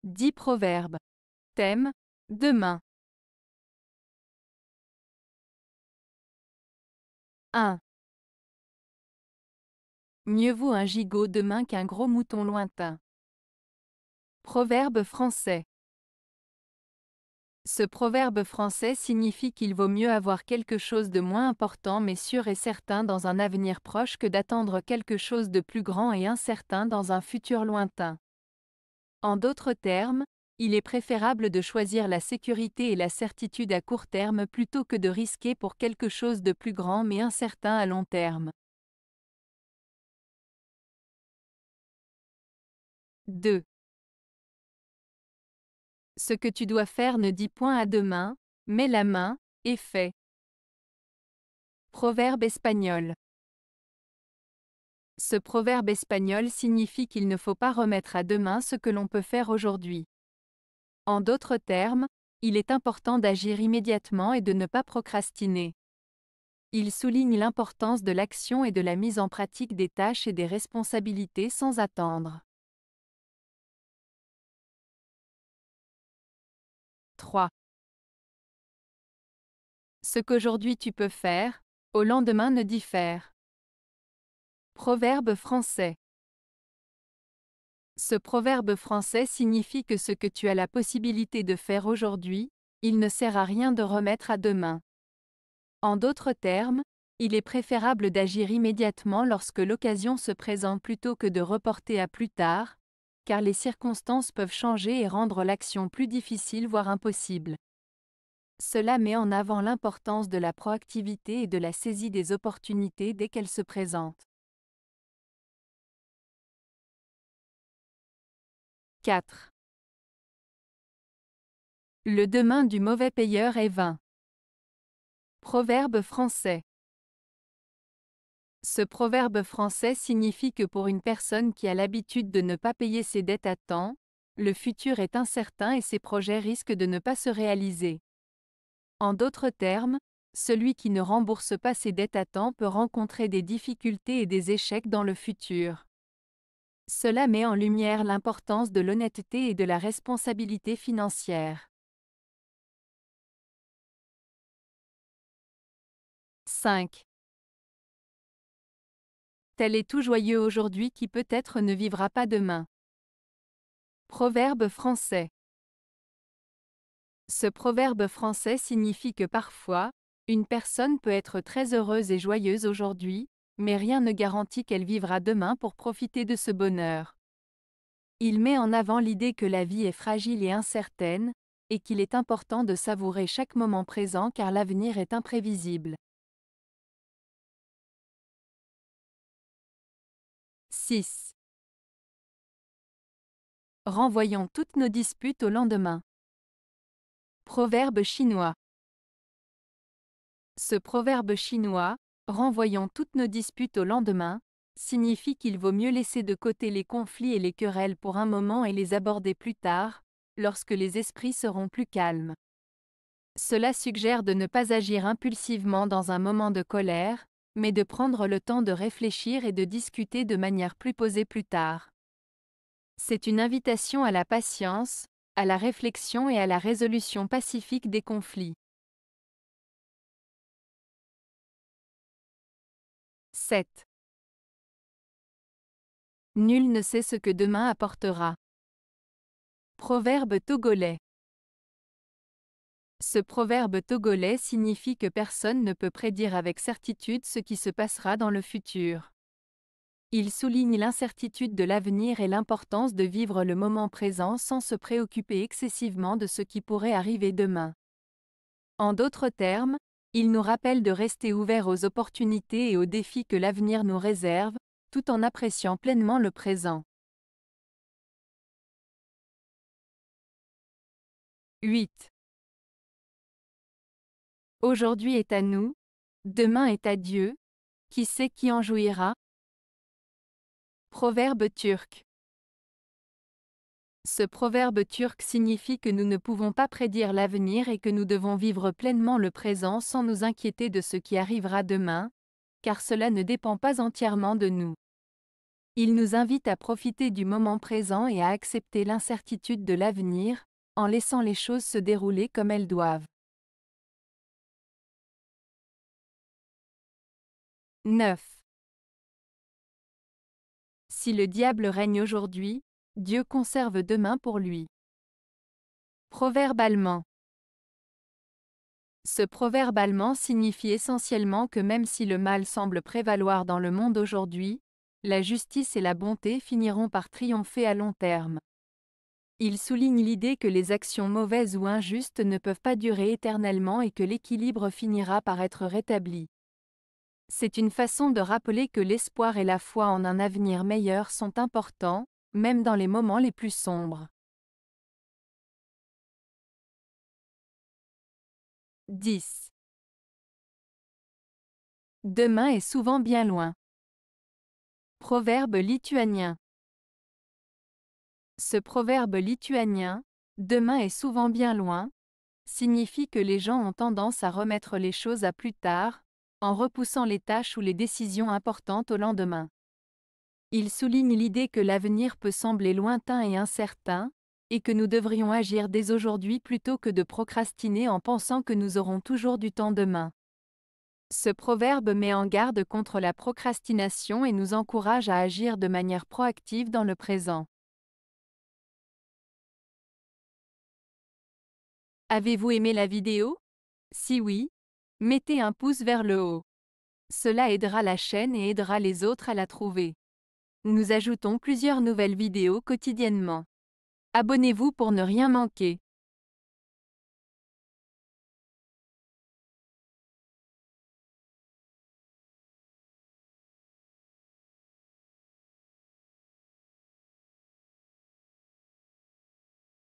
10 proverbes. Thème: demain. 1. Mieux vaut un gigot demain qu'un gros mouton lointain. Proverbe français. Ce proverbe français signifie qu'il vaut mieux avoir quelque chose de moins important mais sûr et certain dans un avenir proche que d'attendre quelque chose de plus grand et incertain dans un futur lointain. En d'autres termes, il est préférable de choisir la sécurité et la certitude à court terme plutôt que de risquer pour quelque chose de plus grand mais incertain à long terme. 2. Ce que tu dois faire ne dit point à demain, mets la main, et fais. Proverbe espagnol. Ce proverbe espagnol signifie qu'il ne faut pas remettre à demain ce que l'on peut faire aujourd'hui. En d'autres termes, il est important d'agir immédiatement et de ne pas procrastiner. Il souligne l'importance de l'action et de la mise en pratique des tâches et des responsabilités sans attendre. 3. Ce qu'aujourd'hui tu peux faire, au lendemain ne diffère. Proverbe français. Ce proverbe français signifie que ce que tu as la possibilité de faire aujourd'hui, il ne sert à rien de remettre à demain. En d'autres termes, il est préférable d'agir immédiatement lorsque l'occasion se présente plutôt que de reporter à plus tard, car les circonstances peuvent changer et rendre l'action plus difficile voire impossible. Cela met en avant l'importance de la proactivité et de la saisie des opportunités dès qu'elles se présentent. 4. Le demain du mauvais payeur est vain. Proverbe français. Ce proverbe français signifie que pour une personne qui a l'habitude de ne pas payer ses dettes à temps, le futur est incertain et ses projets risquent de ne pas se réaliser. En d'autres termes, celui qui ne rembourse pas ses dettes à temps peut rencontrer des difficultés et des échecs dans le futur. Cela met en lumière l'importance de l'honnêteté et de la responsabilité financière. 5. Tel est tout joyeux aujourd'hui qui peut-être ne vivra pas demain. Proverbe français. Ce proverbe français signifie que parfois, une personne peut être très heureuse et joyeuse aujourd'hui, mais rien ne garantit qu'elle vivra demain pour profiter de ce bonheur. Il met en avant l'idée que la vie est fragile et incertaine, et qu'il est important de savourer chaque moment présent car l'avenir est imprévisible. 6. Renvoyons toutes nos disputes au lendemain. Proverbe chinois. Ce proverbe chinois, renvoyons toutes nos disputes au lendemain, signifie qu'il vaut mieux laisser de côté les conflits et les querelles pour un moment et les aborder plus tard, lorsque les esprits seront plus calmes. Cela suggère de ne pas agir impulsivement dans un moment de colère, mais de prendre le temps de réfléchir et de discuter de manière plus posée plus tard. C'est une invitation à la patience, à la réflexion et à la résolution pacifique des conflits. 7. Nul ne sait ce que demain apportera. Proverbe togolais. Ce proverbe togolais signifie que personne ne peut prédire avec certitude ce qui se passera dans le futur. Il souligne l'incertitude de l'avenir et l'importance de vivre le moment présent sans se préoccuper excessivement de ce qui pourrait arriver demain. En d'autres termes, il nous rappelle de rester ouverts aux opportunités et aux défis que l'avenir nous réserve, tout en appréciant pleinement le présent. 8. Aujourd'hui est à nous, demain est à Dieu, qui sait qui en jouira? Proverbe turc. Ce proverbe turc signifie que nous ne pouvons pas prédire l'avenir et que nous devons vivre pleinement le présent sans nous inquiéter de ce qui arrivera demain, car cela ne dépend pas entièrement de nous. Il nous invite à profiter du moment présent et à accepter l'incertitude de l'avenir, en laissant les choses se dérouler comme elles doivent. 9. Si le diable règne aujourd'hui, Dieu conserve demain pour lui. Proverbe allemand. Ce proverbe allemand signifie essentiellement que même si le mal semble prévaloir dans le monde aujourd'hui, la justice et la bonté finiront par triompher à long terme. Il souligne l'idée que les actions mauvaises ou injustes ne peuvent pas durer éternellement et que l'équilibre finira par être rétabli. C'est une façon de rappeler que l'espoir et la foi en un avenir meilleur sont importants, même dans les moments les plus sombres. 10. Demain est souvent bien loin. Proverbe lituanien. Ce proverbe lituanien, demain est souvent bien loin, signifie que les gens ont tendance à remettre les choses à plus tard, en repoussant les tâches ou les décisions importantes au lendemain. Il souligne l'idée que l'avenir peut sembler lointain et incertain, et que nous devrions agir dès aujourd'hui plutôt que de procrastiner en pensant que nous aurons toujours du temps demain. Ce proverbe met en garde contre la procrastination et nous encourage à agir de manière proactive dans le présent. Avez-vous aimé la vidéo? Si oui, mettez un pouce vers le haut. Cela aidera la chaîne et aidera les autres à la trouver. Nous ajoutons plusieurs nouvelles vidéos quotidiennement. Abonnez-vous pour ne rien manquer.